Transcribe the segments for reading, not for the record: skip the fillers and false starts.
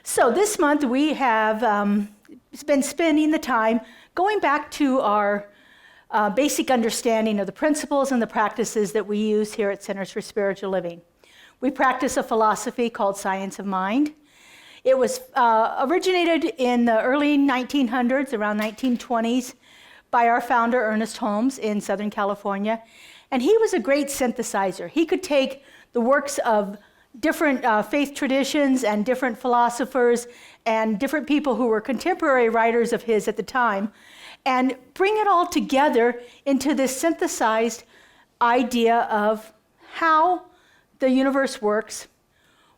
So this month we have been spending the time going back to our basic understanding of the principles and the practices that we use here at Centers for Spiritual Living. We practice a philosophy called Science of Mind. It was originated in the early 1900s, around 1920s, by our founder, Ernest Holmes, in Southern California. And he was a great synthesizer. He could take the works of different faith traditions and different philosophers and different people who were contemporary writers of his at the time and bring it all together into this synthesized idea of how the universe works,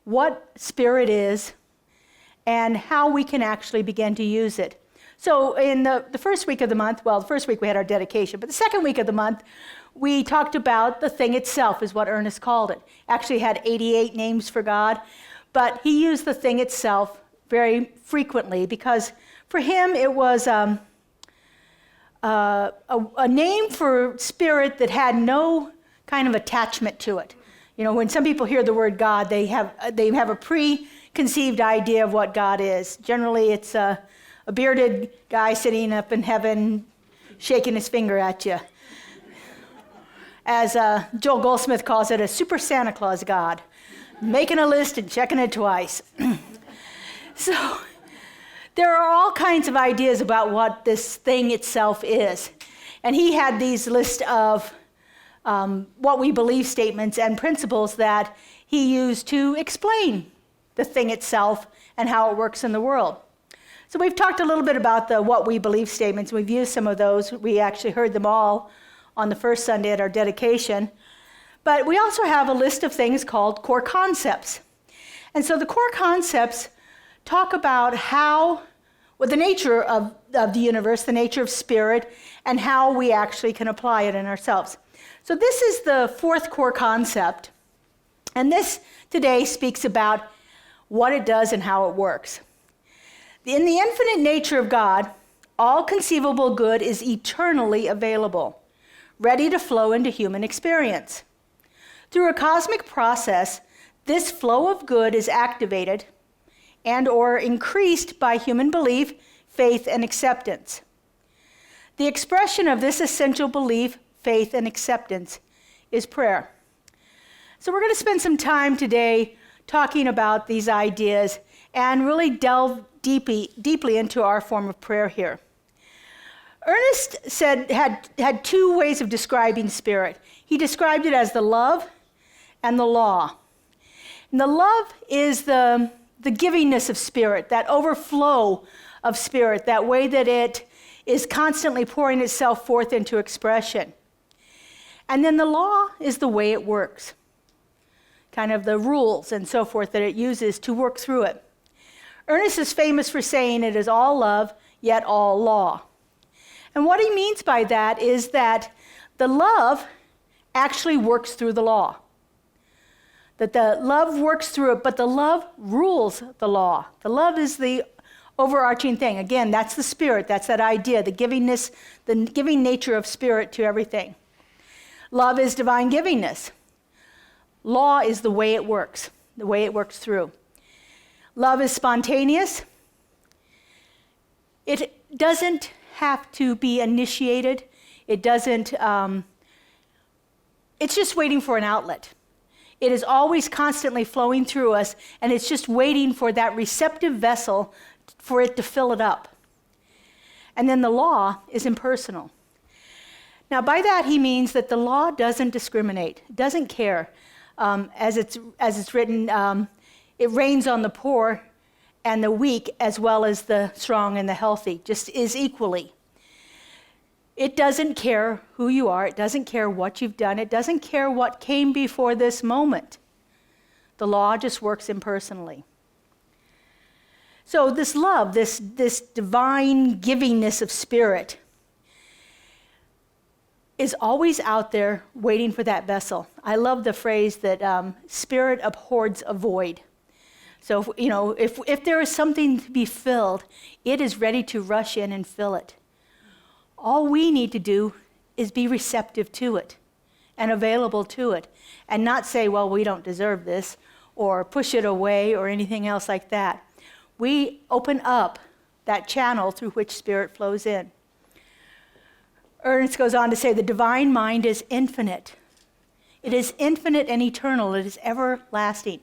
what spirit is, and how we can actually begin to use it. So in the first week of the month, well, the first week we had our dedication, but the second week of the month, we talked about the thing itself, is what Ernest called it. Actually had 88 names for God, but he used the thing itself very frequently because for him it was a name for spirit that had no kind of attachment to it. You know, when some people hear the word God, they have a preconceived idea of what God is. Generally, it's a bearded guy sitting up in heaven shaking his finger at you. As Joel Goldsmith calls it, a super Santa Claus God, making a list and checking it twice. So there are all kinds of ideas about what this thing itself is. And he had these lists of what we believe statements and principles that he used to explain the thing itself and how it works in the world. So we've talked a little bit about the what we believe statements. We've used some of those. We actually heard them all on the first Sunday at our dedication. But we also have a list of things called core concepts. And so the core concepts talk about the nature of the universe, the nature of spirit, and how we actually can apply it in ourselves. So this is the fourth core concept. And this today speaks about what it does and how it works. In the infinite nature of God, all conceivable good is eternally available, ready to flow into human experience. Through a cosmic process, this flow of good is activated and or increased by human belief, faith, and acceptance. The expression of this essential belief, faith, and acceptance is prayer. So we're going to spend some time today talking about these ideas and really delve deeply into our form of prayer here. Ernest had two ways of describing spirit. He described it as the love and the law. And the love is the givingness of spirit, that overflow of spirit, that way that it is constantly pouring itself forth into expression. And then the law is the way it works, kind of the rules and so forth that it uses to work through it. Ernest is famous for saying it is all love, yet all law. And what he means by that is that the love actually works through the law. That the love works through it, but the love rules the law. The love is the overarching thing. Again, that's the spirit, that's that idea, the givingness, the giving nature of spirit to everything. Love is divine givingness. Law is the way it works through. Love is spontaneous. It doesn't have to be initiated. It doesn't, it's just waiting for an outlet. It is always constantly flowing through us, and it's just waiting for that receptive vessel for it to fill it up. And then the law is impersonal. Now, by that he means that the law doesn't discriminate, doesn't care. As it's written, it rains on the poor and the weak as well as the strong and the healthy, just is equally. It doesn't care who you are. It doesn't care what you've done. It doesn't care what came before this moment. The law just works impersonally. So this love, this divine givingness of spirit is always out there waiting for that vessel. I love the phrase that spirit abhors a void. So, if there is something to be filled, it is ready to rush in and fill it. All we need to do is be receptive to it and available to it and not say, well, we don't deserve this or push it away or anything else like that. we open up that channel through which Spirit flows in. Ernst goes on to say the divine mind is infinite. It is infinite and eternal. It is everlasting.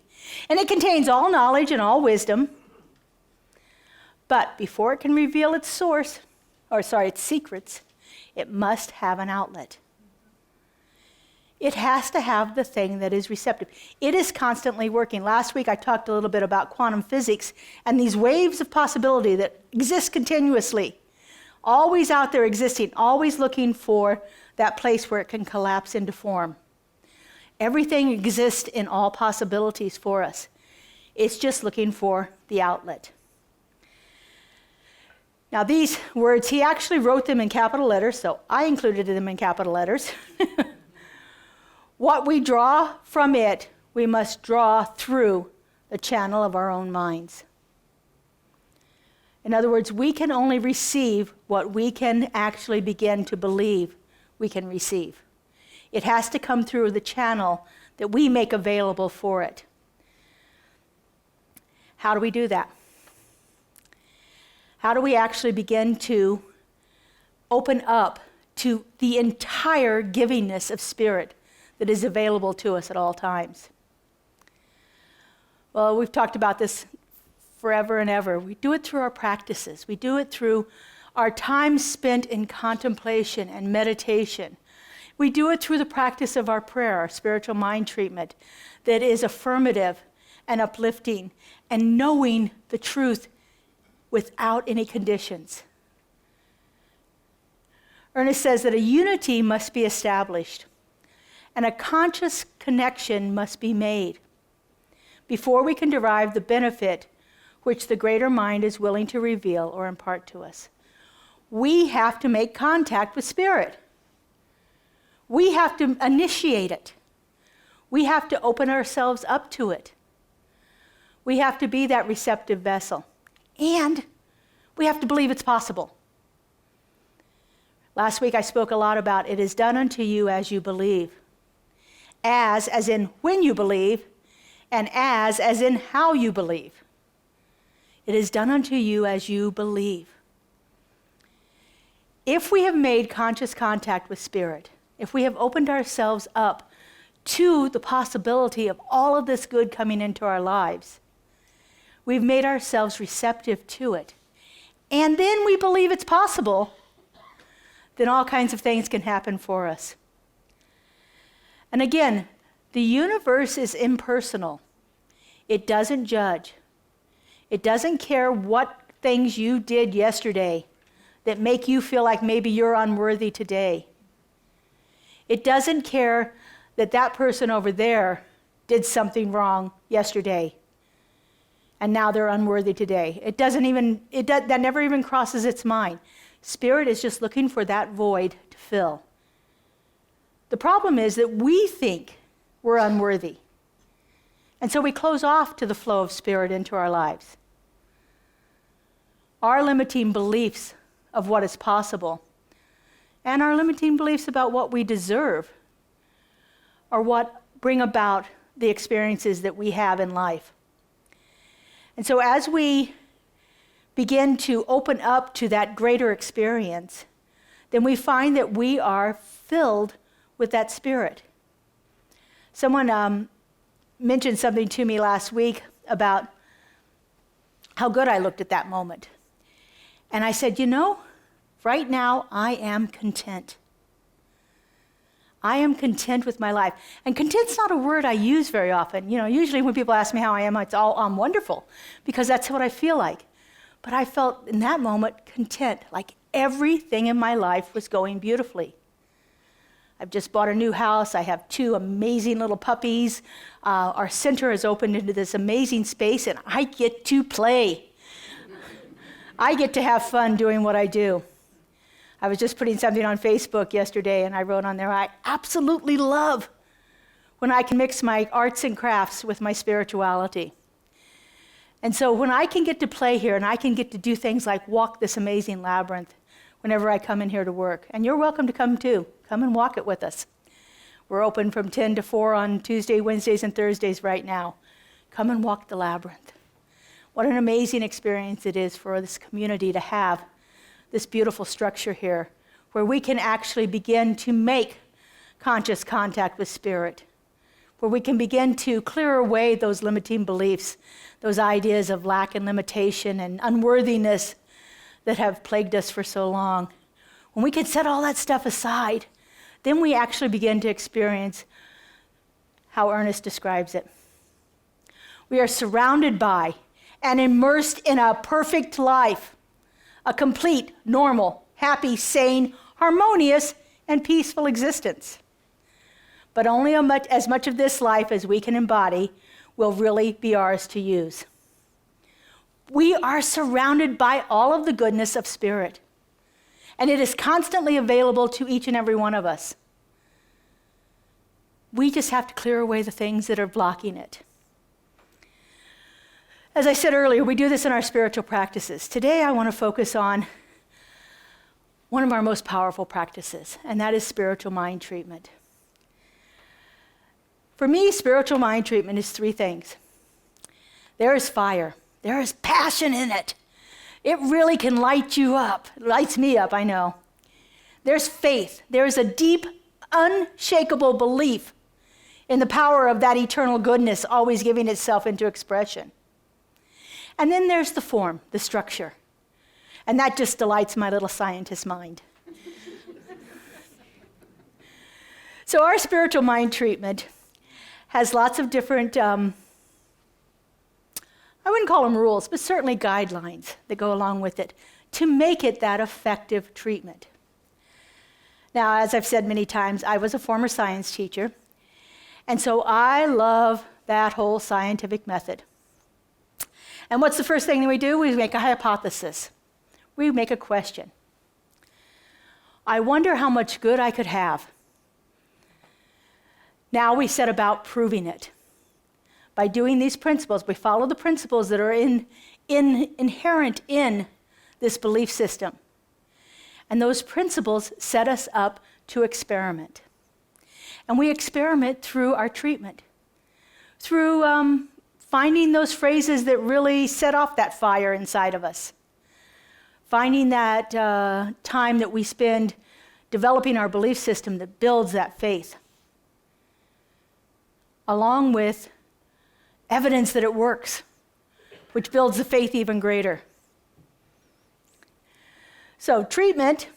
And it contains all knowledge and all wisdom. But before it can reveal its its secrets, it must have an outlet. It has to have the thing that is receptive. It is constantly working. Last week I talked a little bit about quantum physics and these waves of possibility that exist continuously. Always out there existing, always looking for that place where it can collapse into form. Everything exists in all possibilities for us. It's just looking for the outlet. Now these words, he actually wrote them in capital letters, so I included them in capital letters. What we draw from it, we must draw through the channel of our own minds. In other words, we can only receive what we can actually begin to believe we can receive. It has to come through the channel that we make available for it. How do we do that? How do we actually begin to open up to the entire givingness of Spirit that is available to us at all times? Well, we've talked about this forever and ever. We do it through our practices. We do it through our time spent in contemplation and meditation. We do it through the practice of our prayer, our spiritual mind treatment, that is affirmative and uplifting and knowing the truth without any conditions. Ernest says that a unity must be established and a conscious connection must be made before we can derive the benefit which the greater mind is willing to reveal or impart to us. We have to make contact with Spirit. We have to initiate it. We have to open ourselves up to it. We have to be that receptive vessel. And we have to believe it's possible. Last week I spoke a lot about it is done unto you as you believe. As in when you believe, and as in how you believe. It is done unto you as you believe. If we have made conscious contact with Spirit, if we have opened ourselves up to the possibility of all of this good coming into our lives, we've made ourselves receptive to it, and then we believe it's possible, then all kinds of things can happen for us. And again, the universe is impersonal. It doesn't judge. It doesn't care what things you did yesterday that make you feel like maybe you're unworthy today. It doesn't care that that person over there did something wrong yesterday and now they're unworthy today. That never even crosses its mind. Spirit is just looking for that void to fill. The problem is that we think we're unworthy. And so we close off to the flow of Spirit into our lives. Our limiting beliefs of what is possible and our limiting beliefs about what we deserve are what bring about the experiences that we have in life. And so as we begin to open up to that greater experience, then we find that we are filled with that Spirit. Someone mentioned something to me last week about how good I looked at that moment. And I said, right now I am content. I am content with my life. And content's not a word I use very often. Usually when people ask me how I am, it's all, I'm wonderful, because that's what I feel like. But I felt in that moment content, like everything in my life was going beautifully. I've just bought a new house. I have 2 amazing little puppies. Our center has opened into this amazing space, and I get to play. I get to have fun doing what I do. I was just putting something on Facebook yesterday, and I wrote on there, I absolutely love when I can mix my arts and crafts with my spirituality. And so when I can get to play here, and I can get to do things like walk this amazing labyrinth whenever I come in here to work, and you're welcome to come too. Come and walk it with us. We're open from 10 to 4 on Tuesday, Wednesdays, and Thursdays right now. Come and walk the labyrinth. What an amazing experience it is for this community to have this beautiful structure here, where we can actually begin to make conscious contact with Spirit, where we can begin to clear away those limiting beliefs, those ideas of lack and limitation and unworthiness that have plagued us for so long. When we can set all that stuff aside, then we actually begin to experience how Ernest describes it. We are surrounded by and immersed in a perfect life, a complete, normal, happy, sane, harmonious, and peaceful existence. But only as much of this life as we can embody will really be ours to use. We are surrounded by all of the goodness of Spirit, and it is constantly available to each and every one of us. We just have to clear away the things that are blocking it. As I said earlier, we do this in our spiritual practices. Today I want to focus on one of our most powerful practices, and that is spiritual mind treatment. For me, spiritual mind treatment is three things. There is fire. There is passion in it. It really can light you up. It lights me up, I know. There's faith. There is a deep, unshakable belief in the power of that eternal goodness always giving itself into expression. And then there's the form, the structure. And that just delights my little scientist mind. So our spiritual mind treatment has lots of different, I wouldn't call them rules, but certainly guidelines that go along with it to make it that effective treatment. Now, as I've said many times, I was a former science teacher, and so I love that whole scientific method. And what's the first thing that we do? We make a hypothesis. We make a question. I wonder how much good I could have. Now we set about proving it. By doing these principles, we follow the principles that are inherent in this belief system. And those principles set us up to experiment. And we experiment through our treatment, through finding those phrases that really set off that fire inside of us, finding that time that we spend developing our belief system that builds that faith, along with evidence that it works, which builds the faith even greater. So treatment,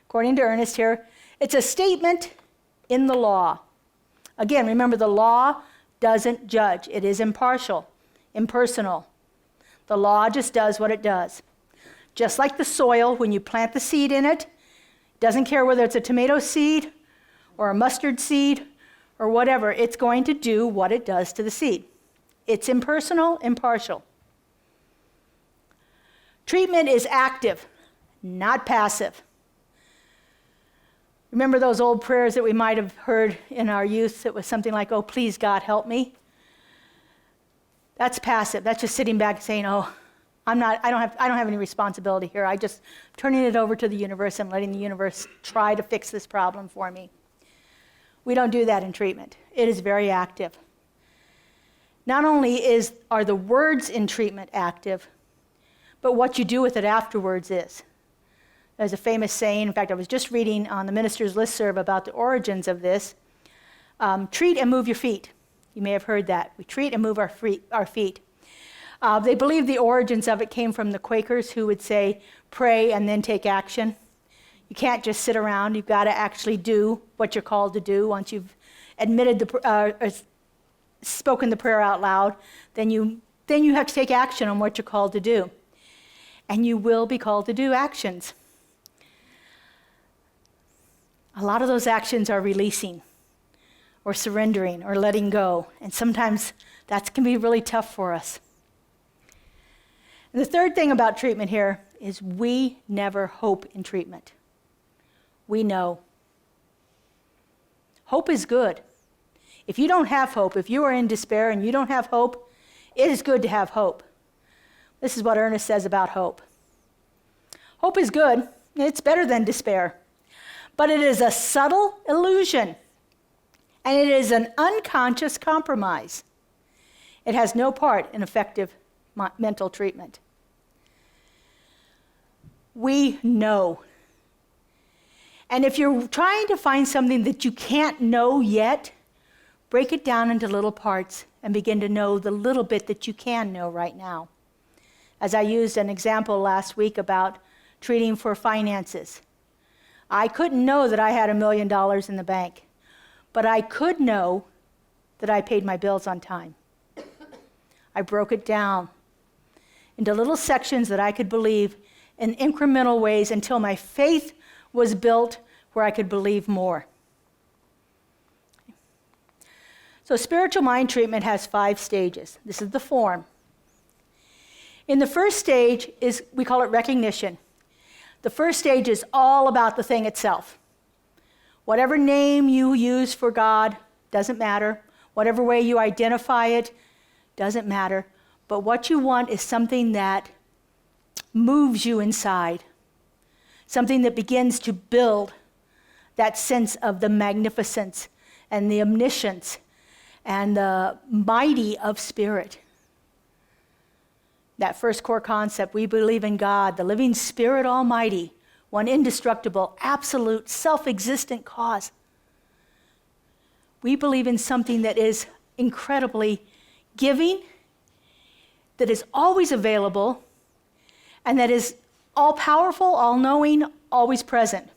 according to Ernest here, it's a statement in the law. Again, remember, the law doesn't judge. It is impartial, impersonal. The law just does what it does. Just like the soil, when you plant the seed in it, it doesn't care whether it's a tomato seed or a mustard seed or whatever, it's going to do what it does to the seed. It's impersonal, impartial. Treatment is active, not passive. Remember those old prayers that we might have heard in our youth that was something like, "Oh, please, God, help me"? That's passive. That's just sitting back and saying, "Oh, I don't have any responsibility here. I just turning it over to the universe and letting the universe try to fix this problem for me." We don't do that in treatment. It is very active. Not only are the words in treatment active, but what you do with it afterwards is. There's a famous saying, in fact, I was just reading on the minister's listserv about the origins of this. Treat and move your feet. You may have heard that. We treat and move our feet. They believe the origins of it came from the Quakers, who would say, pray and then take action. You can't just sit around. You've got to actually do what you're called to do. Once you've admitted spoken the prayer out loud, then you have to take action on what you're called to do. And you will be called to do actions. A lot of those actions are releasing or surrendering or letting go. And sometimes that can be really tough for us. And the third thing about treatment here is we never hope in treatment. We know. Hope is good. If you don't have hope, if you are in despair and you don't have hope, it is good to have hope. This is what Ernest says about hope. Hope is good. It's better than despair. But it is a subtle illusion, and it is an unconscious compromise. It has no part in effective mental treatment. We know. And if you're trying to find something that you can't know yet, break it down into little parts and begin to know the little bit that you can know right now. As I used an example last week about treating for finances. I couldn't know that I had $1 million in the bank, but I could know that I paid my bills on time. I broke it down into little sections that I could believe in incremental ways until my faith was built where I could believe more. So spiritual mind treatment has 5 stages. This is the form. In the first stage is, we call it recognition. The first stage is all about the thing itself. Whatever name you use for God, doesn't matter. Whatever way you identify it, doesn't matter. But what you want is something that moves you inside. Something that begins to build that sense of the magnificence and the omniscience and the mighty of spirit. That first core concept, we believe in God, the living Spirit Almighty, one indestructible, absolute, self-existent cause. We believe in something that is incredibly giving, that is always available, and that is all-powerful, all-knowing, always present.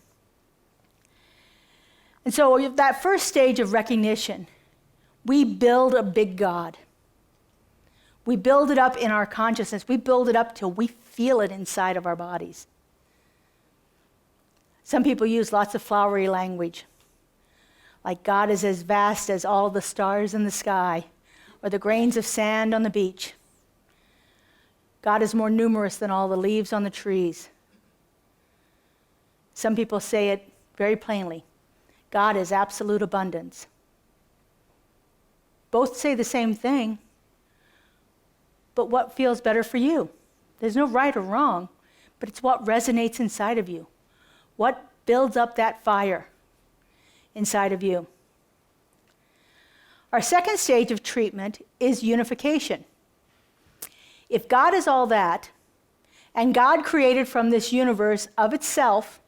And so that first stage of recognition, we build a big God. We build it up in our consciousness. We build it up till we feel it inside of our bodies. Some people use lots of flowery language, like God is as vast as all the stars in the sky, or the grains of sand on the beach. God is more numerous than all the leaves on the trees. Some people say it very plainly. God is absolute abundance. Both say the same thing. But what feels better for you? There's no right or wrong, but it's what resonates inside of you. What builds up that fire inside of you? Our second stage of treatment is unification. If God is all that, and God created from this universe of itself,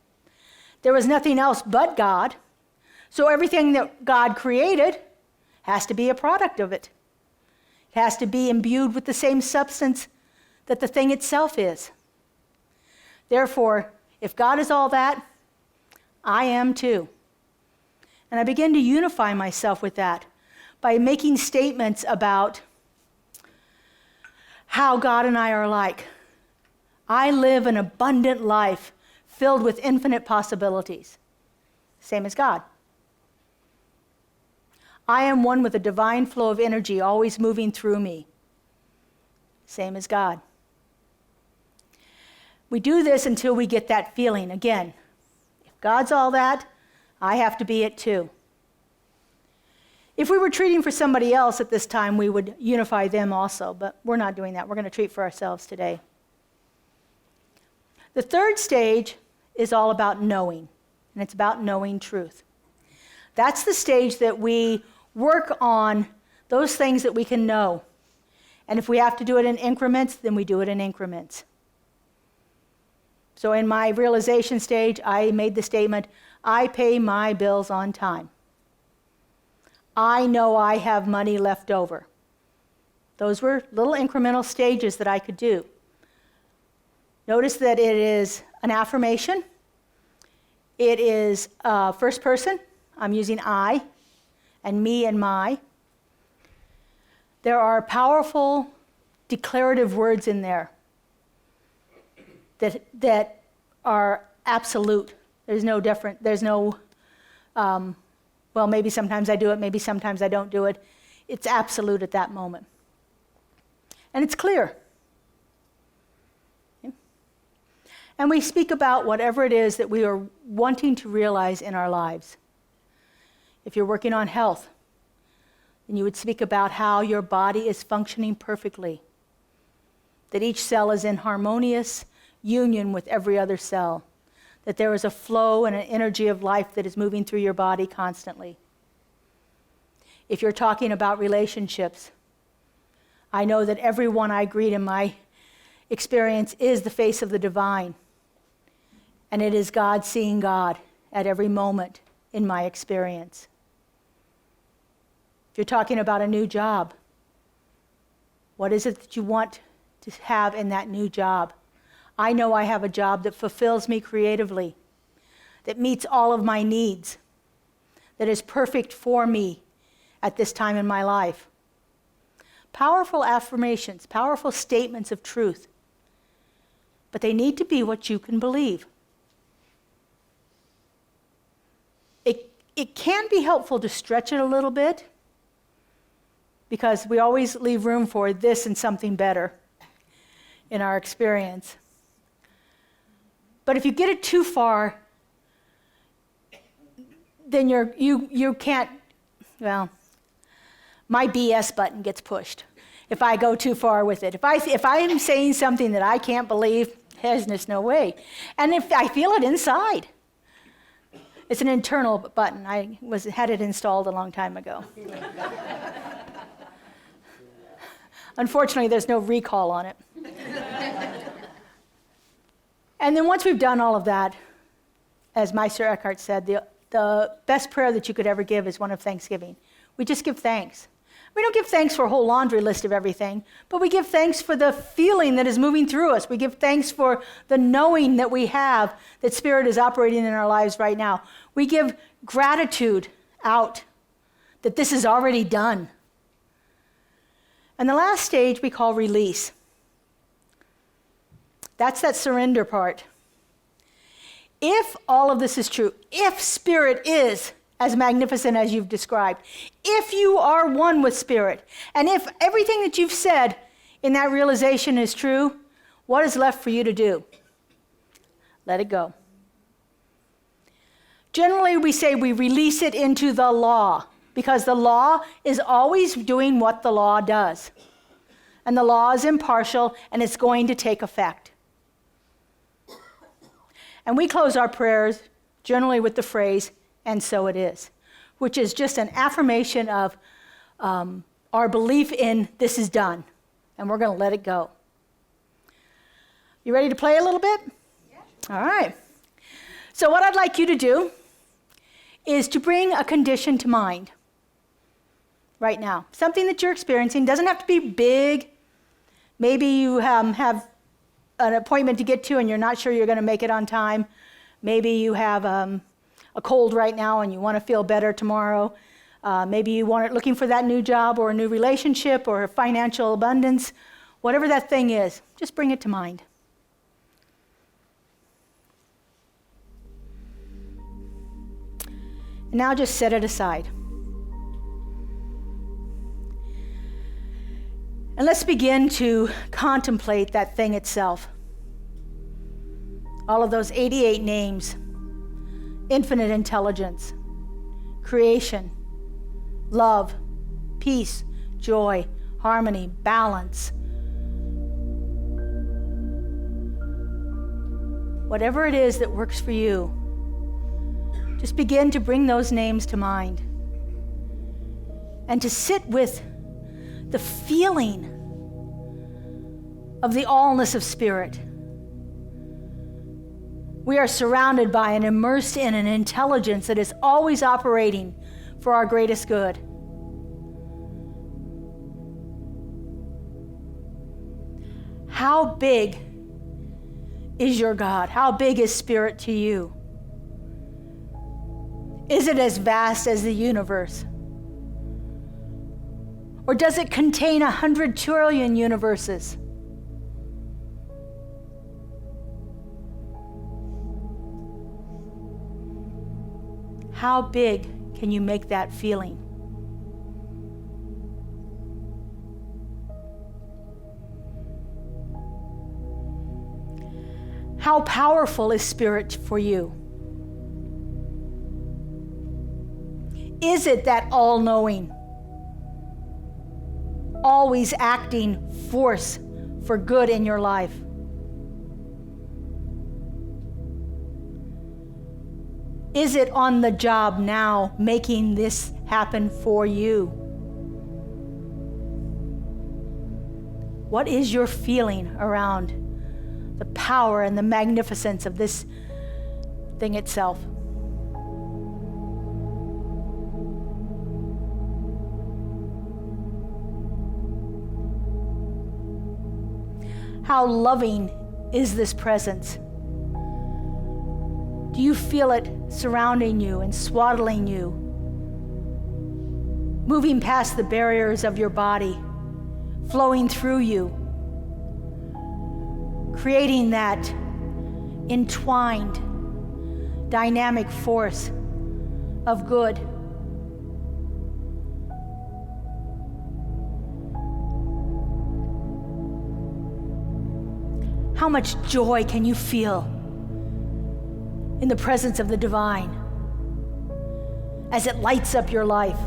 there was nothing else but God, so everything that God created has to be a product of it. It has to be imbued with the same substance that the thing itself is. Therefore, if God is all that, I am too. And I begin to unify myself with that by making statements about how God and I are alike. I live an abundant life filled with infinite possibilities. Same as God. I am one with a divine flow of energy always moving through me. Same as God. We do this until we get that feeling. Again, if God's all that, I have to be it too. If we were treating for somebody else at this time, we would unify them also, but we're not doing that. We're going to treat for ourselves today. The third stage is all about knowing, and it's about knowing truth. That's the stage that we work on those things that we can know. And if we have to do it in increments, then we do it in increments. So in my realization stage, I made the statement, I pay my bills on time. I know I have money left over. Those were little incremental stages that I could do. Notice that it is an affirmation. It is first person. I'm using I and me and my. There are powerful declarative words in there that are absolute. There's no different. There's no, well, maybe sometimes I do it, maybe sometimes I don't do it. It's absolute at that moment. And it's clear. Okay? And we speak about whatever it is that we are wanting to realize in our lives. If you're working on health, then you would speak about how your body is functioning perfectly, that each cell is in harmonious union with every other cell, that there is a flow and an energy of life that is moving through your body constantly. If you're talking about relationships, I know that everyone I greet in my experience is the face of the divine. And it is God seeing God at every moment in my experience. If you're talking about a new job, what is it that you want to have in that new job? I know I have a job that fulfills me creatively, that meets all of my needs, that is perfect for me at this time in my life. Powerful affirmations, powerful statements of truth, but they need to be what you can believe. It can be helpful to stretch it a little bit, because we always leave room for this and something better in our experience. But if you get it too far, then you can't, well, my BS button gets pushed if I go too far with it. If I am saying something that I can't believe, there's just no way. And if I feel it inside, it's an internal button. I had it installed a long time ago. Unfortunately, there's no recall on it. And then once we've done all of that, as Meister Eckhart said, the best prayer that you could ever give is one of thanksgiving. We just give thanks. We don't give thanks for a whole laundry list of everything, but we give thanks for the feeling that is moving through us. We give thanks for the knowing that we have that Spirit is operating in our lives right now. We give gratitude out that this is already done. And the last stage we call release. That's that surrender part. If all of this is true, if Spirit is as magnificent as you've described, if you are one with Spirit, and if everything that you've said in that realization is true, what is left for you to do? Let it go. Generally, we say we release it into the law, because the law is always doing what the law does. And the law is impartial, and it's going to take effect. And we close our prayers generally with the phrase, "and so it is," which is just an affirmation of our belief in this is done, and we're going to let it go. You ready to play a little bit? Yeah. All right. So what I'd like you to do is to bring a condition to mind right now. Something that you're experiencing. Doesn't have to be big. Maybe you have an appointment to get to and you're not sure you're going to make it on time. Maybe you have a cold right now and you want to feel better tomorrow. Maybe you want looking for that new job or a new relationship or financial abundance. Whatever that thing is, just bring it to mind. And now just set it aside. And let's begin to contemplate that thing itself. All of those 88 names, infinite intelligence, creation, love, peace, joy, harmony, balance. Whatever it is that works for you, just begin to bring those names to mind and to sit with the feeling of the allness of Spirit. We are surrounded by and immersed in an intelligence that is always operating for our greatest good. How big is your God? How big is Spirit to you? Is it as vast as the universe? Or does it contain 100 trillion universes? How big can you make that feeling? How powerful is Spirit for you? Is it that all-knowing, always acting force for good in your life? Is it on the job now, making this happen for you? What is your feeling around the power and the magnificence of this thing itself? How loving is this presence? Do you feel it surrounding you and swaddling you, moving past the barriers of your body, flowing through you, creating that entwined, dynamic force of good? How much joy can you feel in the presence of the divine as it lights up your life?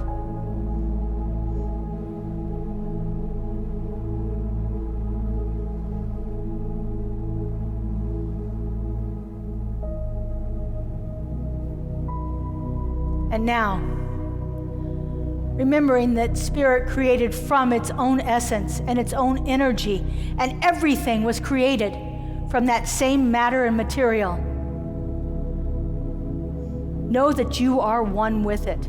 And now, remembering that Spirit created from its own essence and its own energy, and everything was created from that same matter and material. Know that you are one with it.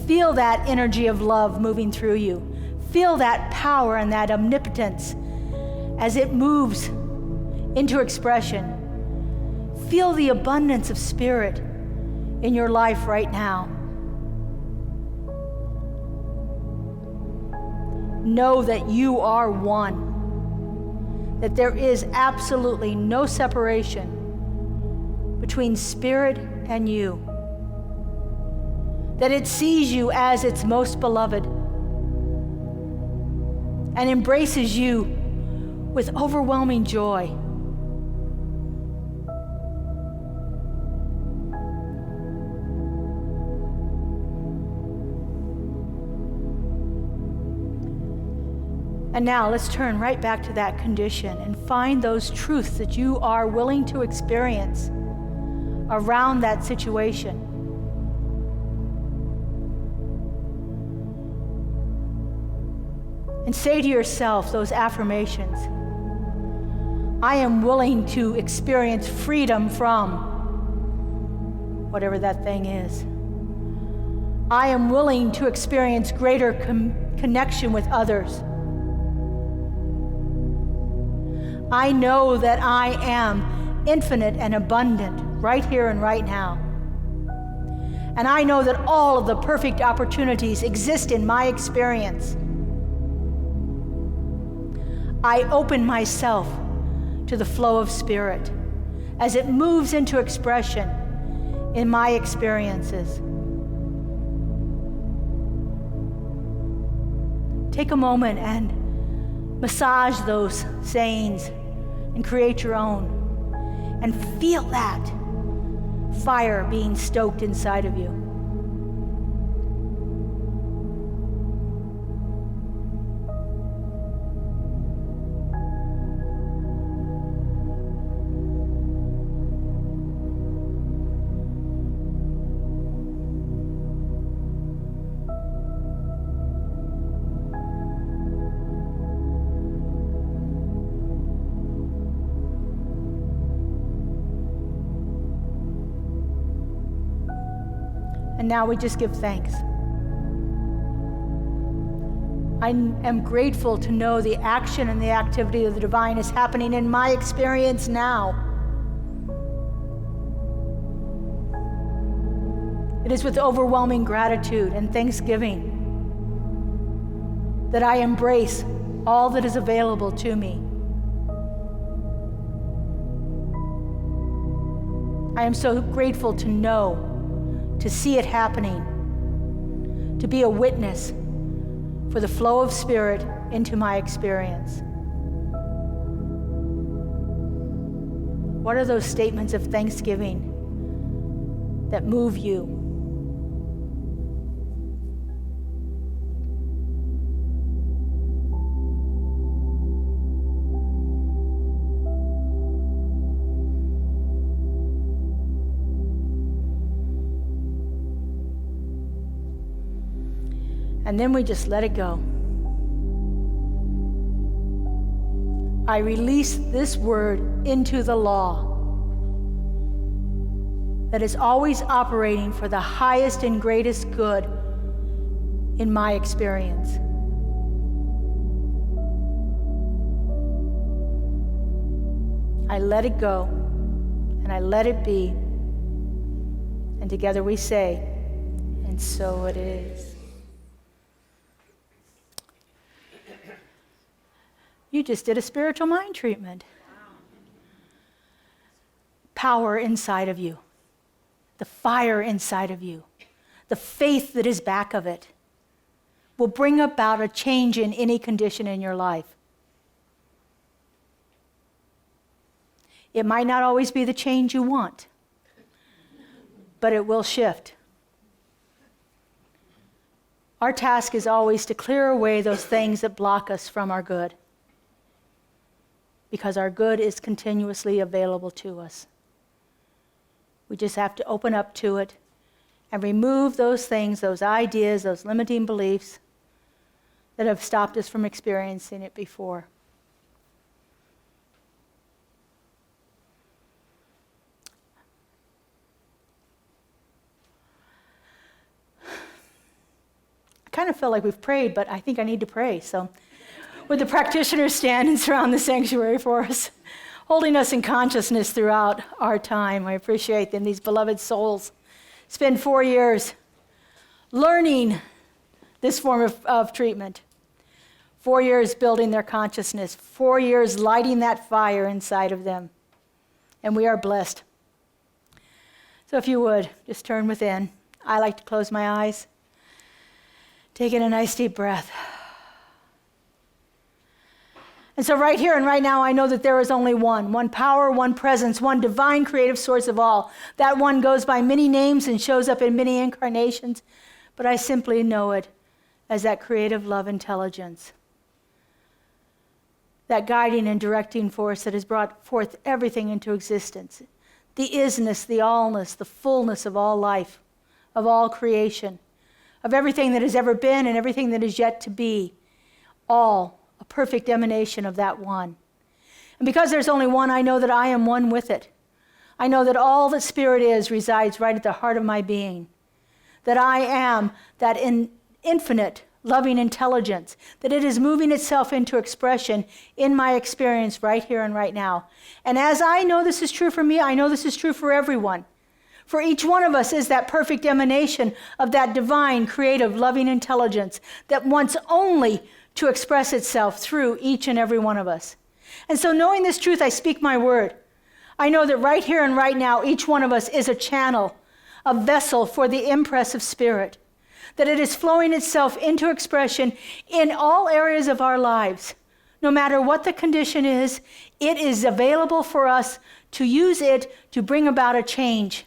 Feel that energy of love moving through you. Feel that power and that omnipotence as it moves into expression. Feel the abundance of Spirit in your life right now. Know that you are one, that there is absolutely no separation between Spirit and you, that it sees you as its most beloved and embraces you with overwhelming joy. And now let's turn right back to that condition and find those truths that you are willing to experience around that situation. And say to yourself those affirmations. I am willing to experience freedom from whatever that thing is. I am willing to experience greater connection with others. I know that I am infinite and abundant right here and right now. And I know that all of the perfect opportunities exist in my experience. I open myself to the flow of Spirit as it moves into expression in my experiences. Take a moment and massage those sayings and create your own, and feel that fire being stoked inside of you. And now we just give thanks. I am grateful to know the action and the activity of the divine is happening in my experience now. It is with overwhelming gratitude and thanksgiving that I embrace all that is available to me. I am so grateful to know, to see it happening, to be a witness for the flow of Spirit into my experience. What are those statements of thanksgiving that move you? And then we just let it go. I release this word into the law that is always operating for the highest and greatest good in my experience. I let it go, and I let it be, and together we say, and so it is. You just did a spiritual mind treatment. Power inside of you, the fire inside of you, the faith that is back of it will bring about a change in any condition in your life. It might not always be the change you want, but it will shift. Our task is always to clear away those things that block us from our good, because our good is continuously available to us. We just have to open up to it and remove those things, those ideas, those limiting beliefs that have stopped us from experiencing it before. I kind of feel like we've prayed, but I think I need to pray. So would the practitioners stand and surround the sanctuary for us, holding us in consciousness throughout our time. I appreciate them, these beloved souls. Spend 4 years learning this form of treatment. 4 years building their consciousness. 4 years lighting that fire inside of them. And we are blessed. So if you would, just turn within. I like to close my eyes. Take in a nice deep breath. And so right here and right now, I know that there is only one power, one presence, one divine creative source of all. That one goes by many names and shows up in many incarnations, but I simply know it as that creative love intelligence. That guiding and directing force that has brought forth everything into existence. The isness, the allness, the fullness of all life, of all creation, of everything that has ever been and everything that is yet to be. All a perfect emanation of that one. And because there's only one, I know that I am one with it. I know that all that Spirit is resides right at the heart of my being. That I am that infinite loving intelligence, that it is moving itself into expression in my experience right here and right now. And as I know this is true for me, I know this is true for everyone. For each one of us is that perfect emanation of that divine, creative, loving intelligence that wants only to express itself through each and every one of us. And so knowing this truth, I speak my word. I know that right here and right now, each one of us is a channel, a vessel for the impress of Spirit, that it is flowing itself into expression in all areas of our lives. No matter what the condition is, it is available for us to use it to bring about a change.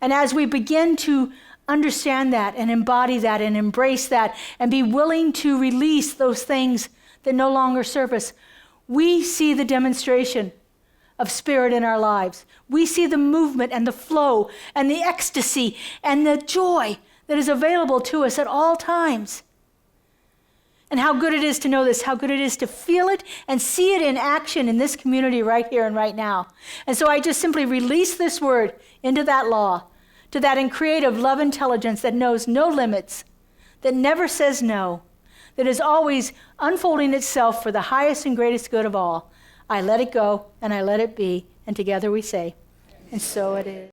And as we begin to understand that and embody that and embrace that and be willing to release those things that no longer serve us, we see the demonstration of Spirit in our lives. We see the movement and the flow and the ecstasy and the joy that is available to us at all times. And how good it is to know this, how good it is to feel it and see it in action in this community right here and right now. And so I just simply release this word into that law, to that creative love intelligence that knows no limits, that never says no, that is always unfolding itself for the highest and greatest good of all. I let it go and I let it be, and together we say, and so it is.